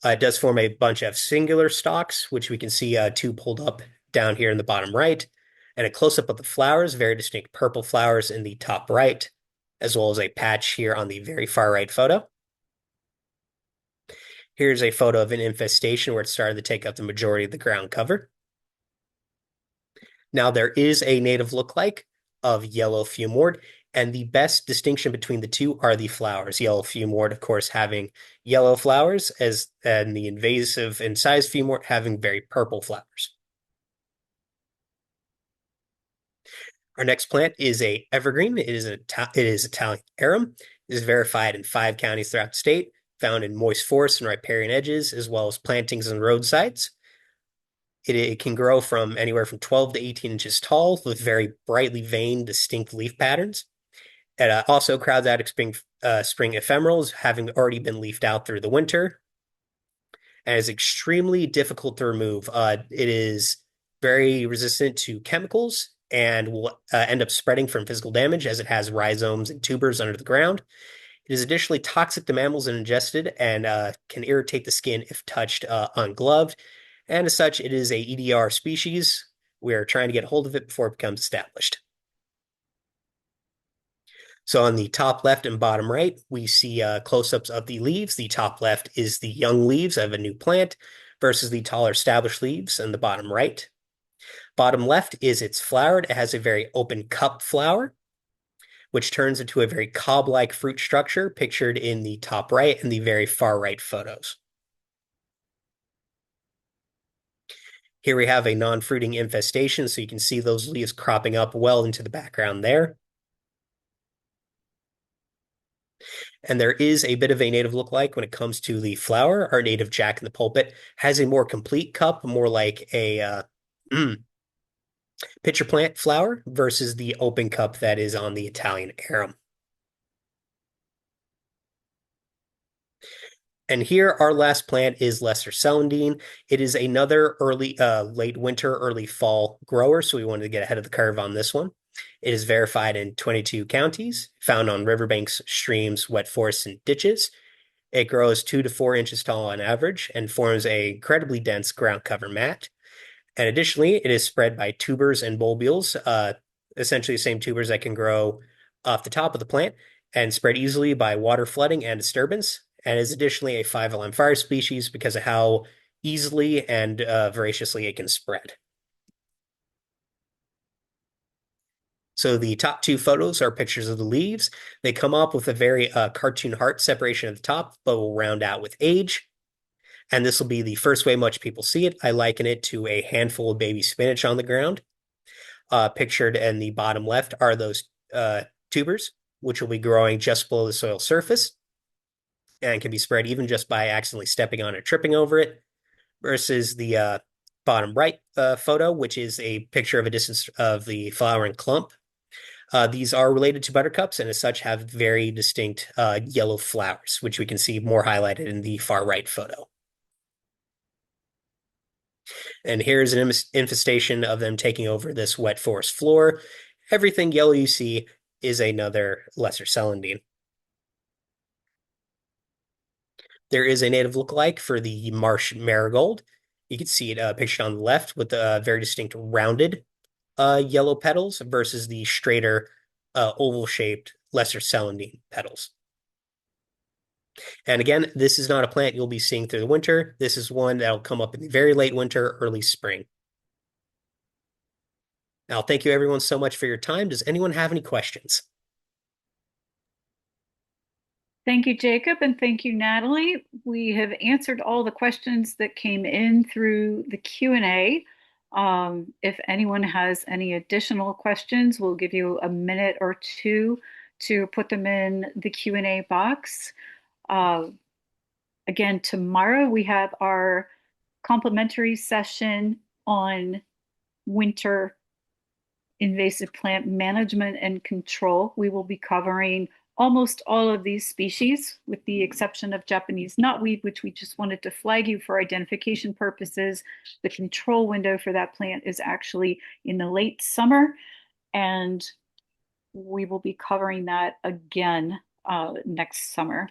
It does form a bunch of singular stalks, which we can see two pulled up down here in the bottom right, and a close up of the flowers, very distinct purple flowers in the top right, as well as a patch here on the very far right photo. Here's a photo of an infestation where it started to take up the majority of the ground cover. Now, there is a native lookalike of yellow fumort, and the best distinction between the two are the flowers. Yellow fumort, of course, having yellow flowers, and the invasive incised fumort having very purple flowers. Our next plant is a evergreen. It is Italian arum. It is verified in 5 counties throughout the state, found in moist forests and riparian edges, as well as plantings and roadsides. It can grow from anywhere from 12 to 18 inches tall with very brightly veined, distinct leaf patterns. It also crowds out spring ephemerals, having already been leafed out through the winter, and is extremely difficult to remove. It is very resistant to chemicals and will end up spreading from physical damage as it has rhizomes and tubers under the ground. It is additionally toxic to mammals when ingested and can irritate the skin if touched ungloved. And as such, it is a EDR species. We are trying to get hold of it before it becomes established. So on the top left and bottom right, we see close-ups of the leaves. The top left is the young leaves of a new plant versus the taller established leaves in the bottom right. Bottom left is its flower. It has a very open cup flower, which turns into a very cob-like fruit structure pictured in the top right and the very far right photos. Here we have a non-fruiting infestation, so you can see those leaves cropping up well into the background there. And there is a bit of a native lookalike when it comes to the flower. Our native Jack in the Pulpit has a more complete cup, more like a pitcher plant flower versus the open cup that is on the Italian arum. And here, our last plant is Lesser Celandine. It is another late winter, early fall grower, so we wanted to get ahead of the curve on this one. It is verified in 22 counties, found on riverbanks, streams, wet forests, and ditches. It grows 2 to 4 inches tall on average and forms a incredibly dense ground cover mat. And additionally, it is spread by tubers and bulbules essentially the same tubers that can grow off the top of the plant and spread easily by water flooding and disturbance, and is additionally a 5-alarm fire species because of how easily and voraciously it can spread. So the top two photos are pictures of the leaves. They come up with a very cartoon heart separation at the top, but will round out with age. And this will be the first way much people see it. I liken it to a handful of baby spinach on the ground. Pictured in the bottom left are those tubers, which will be growing just below the soil surface and can be spread even just by accidentally stepping on or tripping over it, versus the bottom right photo, which is a picture of a distance of the flowering clump. These are related to buttercups and as such have very distinct yellow flowers, which we can see more highlighted in the far right photo. And here's an infestation of them taking over this wet forest floor. Everything yellow you see is another lesser celandine. There is a native lookalike for the marsh marigold. You can see it pictured on the left with the very distinct rounded yellow petals versus the straighter oval-shaped lesser celandine petals. And again, this is not a plant you'll be seeing through the winter. This is one that'll come up in the very late winter, early spring. Now, thank you everyone so much for your time. Does anyone have any questions? Thank you, Jacob, and thank you, Natalie. We have answered all the questions that came in through the Q&A. If anyone has any additional questions, we'll give you a minute or two to put them in the Q&A box. Again, tomorrow we have our complimentary session on winter invasive plant management and control. We will be covering almost all of these species, with the exception of Japanese knotweed, which we just wanted to flag you for identification purposes. The control window for that plant is actually in the late summer, and we will be covering that again next summer.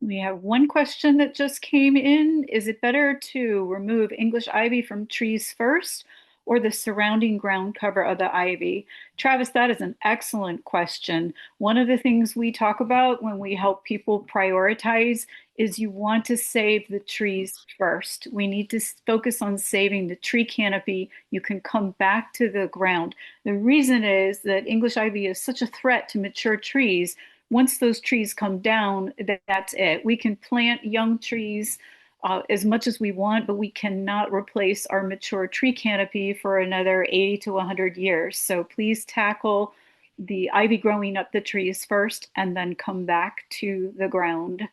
We have one question that just came in. Is it better to remove English ivy from trees first or the surrounding ground cover of the ivy? Travis, that is an excellent question. One of the things we talk about when we help people prioritize is you want to save the trees first. We need to focus on saving the tree canopy. You can come back to the ground. The reason is that English ivy is such a threat to mature trees. Once those trees come down, that's it. We can plant young trees as much as we want, but we cannot replace our mature tree canopy for another 80 to 100 years. So please tackle the ivy growing up the trees first and then come back to the ground.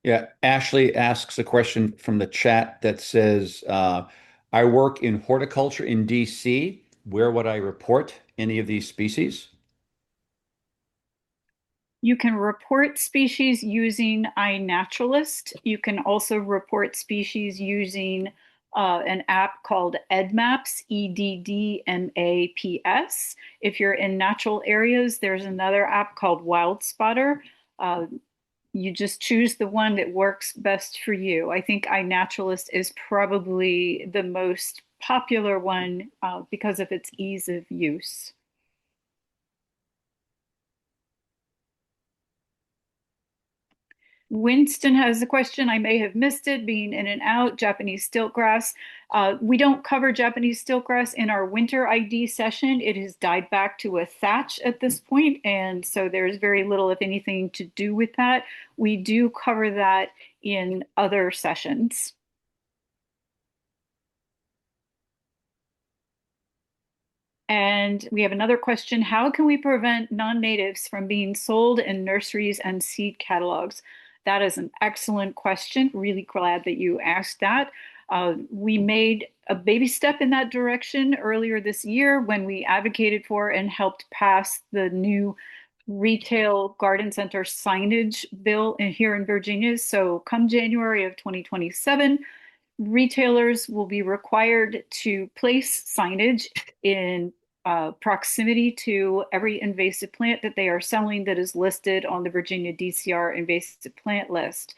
Yeah, Ashley asks a question from the chat that says, I work in horticulture in DC. Where would I report any of these species? You can report species using iNaturalist. You can also report species using an app called EDDMaps, EDDMAPS. If you're in natural areas, there's another app called WildSpotter. You just choose the one that works best for you. I think iNaturalist is probably the most popular one because of its ease of use. Winston has a question. I may have missed it, being in and out. Japanese stiltgrass. We don't cover Japanese stiltgrass in our winter ID session. It has died back to a thatch at this point, and so there's very little, if anything, to do with that. We do cover that in other sessions. And we have another question. How can we prevent non-natives from being sold in nurseries and seed catalogs? That is an excellent question. Really glad that you asked that. We made a baby step in that direction earlier this year when we advocated for and helped pass the new retail garden center signage bill here in Virginia. So come January of 2027, retailers will be required to place signage in proximity to every invasive plant that they are selling that is listed on the Virginia DCR invasive plant list.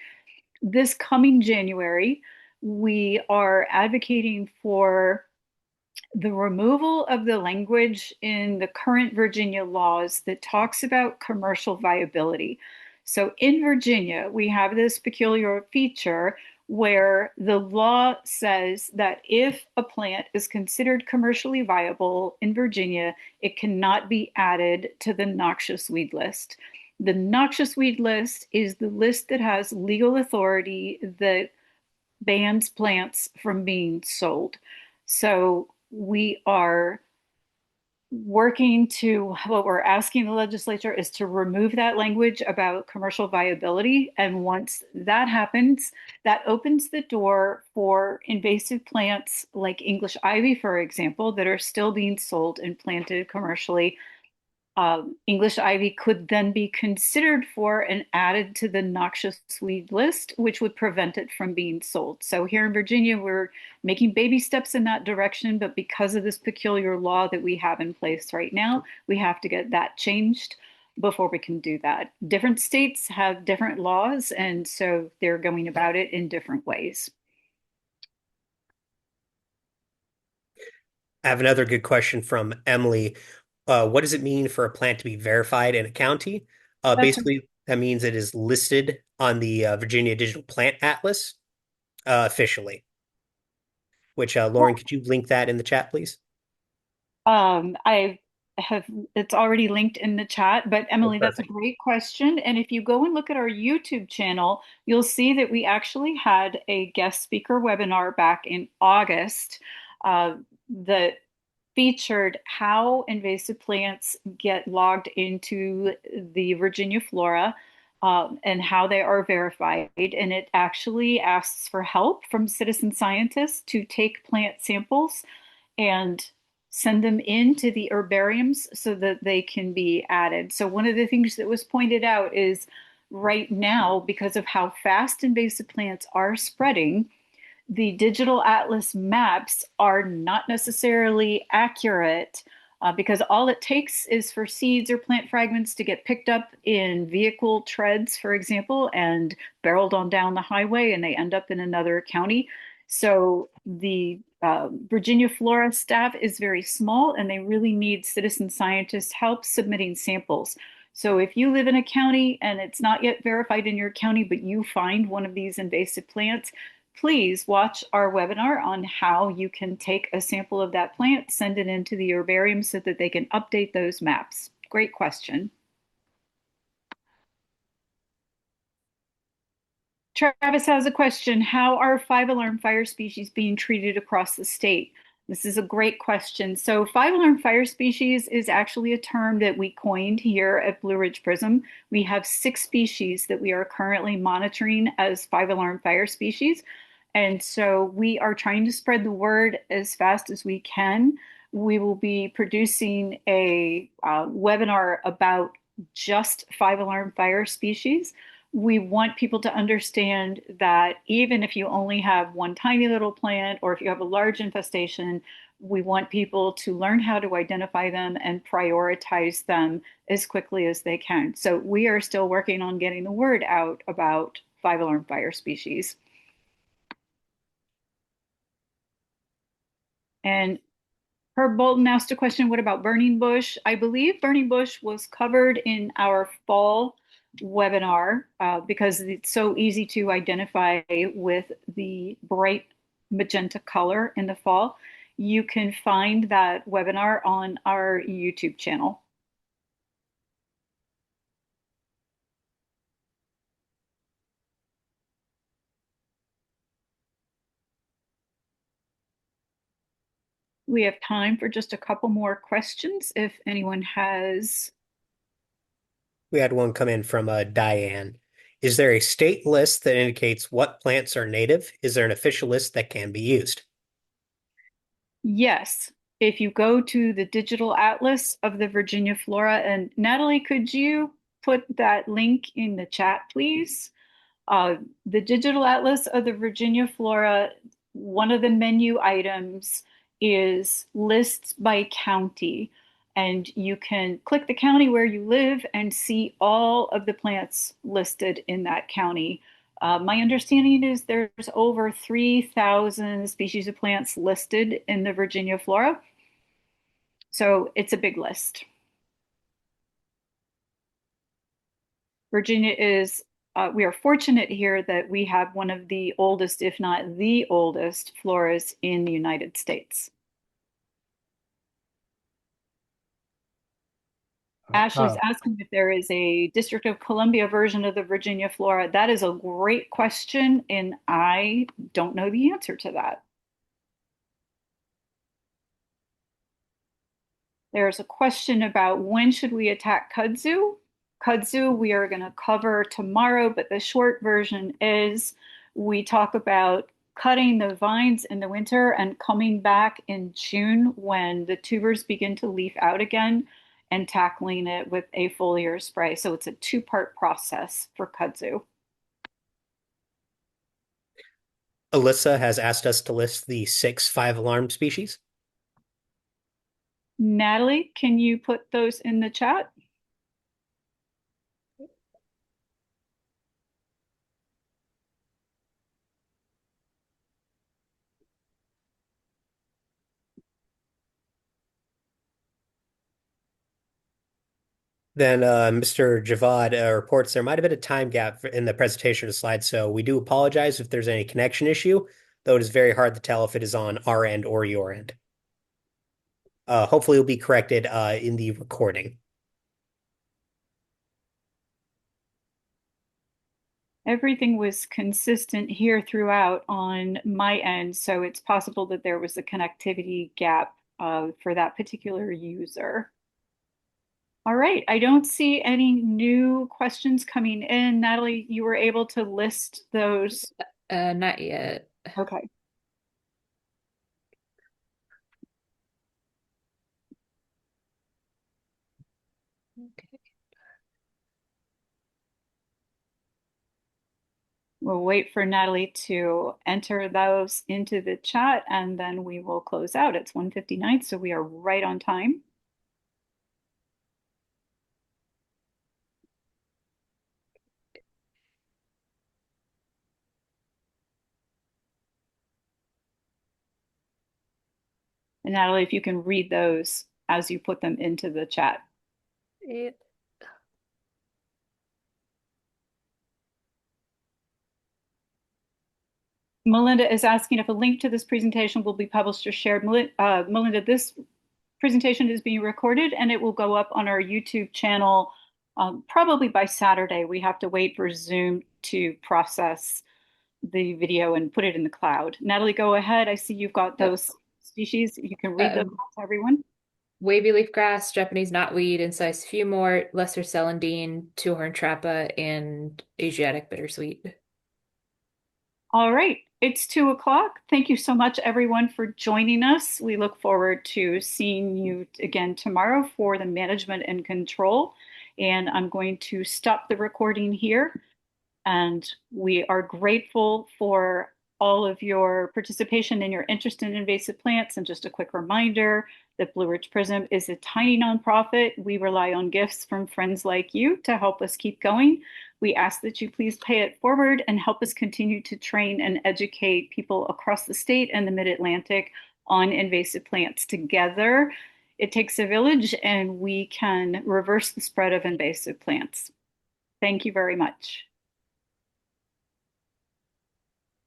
This coming January, we are advocating for the removal of the language in the current Virginia laws that talks about commercial viability. So in Virginia, we have this peculiar feature where the law says that if a plant is considered commercially viable in Virginia, it cannot be added to the noxious weed list. The noxious weed list is the list that has legal authority that bans plants from being sold. So we are working to, what we're asking the legislature is to remove that language about commercial viability. And once that happens, that opens the door for invasive plants like English ivy, for example, that are still being sold and planted commercially. English ivy could then be considered for and added to the noxious weed list, which would prevent it from being sold. So here in Virginia, we're making baby steps in that direction, but because of this peculiar law that we have in place right now, we have to get that changed before we can do that. Different states have different laws, and so they're going about it in different ways. I have another good question from Emily. What does it mean for a plant to be verified in a county? That's Basically, that means it is listed on the Virginia Digital Plant Atlas officially. Which, Lauren, could you link that in the chat, please? I have, it's already linked in the chat, but Oh, Emily, that's a perfect. great question. And if you go and look at our YouTube channel, you'll see that we actually had a guest speaker webinar back in August that featured how invasive plants get logged into the Virginia flora. And how they are verified. And it actually asks for help from citizen scientists to take plant samples and send them into the herbariums so that they can be added. So one of the things that was pointed out is right now, because of how fast invasive plants are spreading, the digital atlas maps are not necessarily accurate because all it takes is for seeds or plant fragments to get picked up in vehicle treads, for example, and barreled on down the highway, and they end up in another county. So the Virginia Flora staff is very small, and they really need citizen scientists' help submitting samples. So if you live in a county and it's not yet verified in your county, but you find one of these invasive plants, please watch our webinar on how you can take a sample of that plant, send it into the herbarium so that they can update those maps. Great question. Travis has a question. How are five-alarm fire species being treated across the state? This is a great question. So five-alarm fire species is actually a term that we coined here at Blue Ridge PRISM. We have 6 species that we are currently monitoring as five-alarm fire species. And so we are trying to spread the word as fast as we can. We will be producing a webinar about just five-alarm fire species. We want people to understand that even if you only have one tiny little plant or if you have a large infestation, we want people to learn how to identify them and prioritize them as quickly as they can. So we are still working on getting the word out about five-alarm fire species. And Herb Bolton asked a question, what about burning bush? I believe burning bush was covered in our fall webinar because it's so easy to identify with the bright magenta color in the fall. You can find that webinar on our YouTube channel. We have time for just a couple more questions if anyone has. We had one come in from Diane. Is there a state list that indicates what plants are native? Is there an official list that can be used? Yes. If you go to the digital atlas of the Virginia flora, and Natalie, could you put that link in the chat, please? Uh, the digital atlas of the Virginia flora, one of the menu items is lists by county. And you can click the county where you live and see all of the plants listed in that county. My understanding is there's over 3,000 species of plants listed in the Virginia flora. So it's a big list. Virginia is, we are fortunate here that we have one of the oldest, if not the oldest, floras in the United States. Ashley's Uh, asking if there is a District of Columbia version of the Virginia flora. That is a great question, and I don't know the answer to that. There's a question about when should we attack kudzu? Kudzu we are going to cover tomorrow, but the short version is we talk about cutting the vines in the winter and coming back in June when the tubers begin to leaf out again and tackling it with a foliar spray. So it's a two-part process for kudzu. Alyssa has asked us to list the 6 5-alarm species. Natalie, can you put those in the chat? Then Mr. Javad reports there might have been a time gap in the presentation of slides, so we do apologize if there's any connection issue, though it is very hard to tell if it is on our end or your end. Hopefully, it'll be corrected in the recording. Everything was consistent here throughout on my end, so it's possible that there was a connectivity gap for that particular user. All right, I don't see any new questions coming in. Natalie, you were able to list those. Not yet. Okay. Okay. We'll wait for Natalie to enter those into the chat and then we will close out. It's 1:59, so we are right on time. And Natalie, if you can read those as you put them into the chat. It, Melinda is asking if a link to this presentation will be published or shared. Melinda, this presentation is being recorded and it will go up on our YouTube channel probably by Saturday. We have to wait for Zoom to process the video and put it in the cloud. Natalie, go ahead. I see you've got yep. those species. You can read those to everyone. Wavy leaf grass, Japanese knotweed, incised fumort, lesser celandine, two-horn trappa, and Asiatic bittersweet. All right, it's 2 o'clock. Thank you so much, everyone, for joining us. We look forward to seeing you again tomorrow for the management and control. And I'm going to stop the recording here. And we are grateful for all of your participation and your interest in invasive plants. And just a quick reminder that Blue Ridge PRISM is a tiny nonprofit. We rely on gifts from friends like you to help us keep going. We ask that you please pay it forward and help us continue to train and educate people across the state and the Mid-Atlantic on invasive plants. Together, it takes a village and we can reverse the spread of invasive plants. Thank you very much.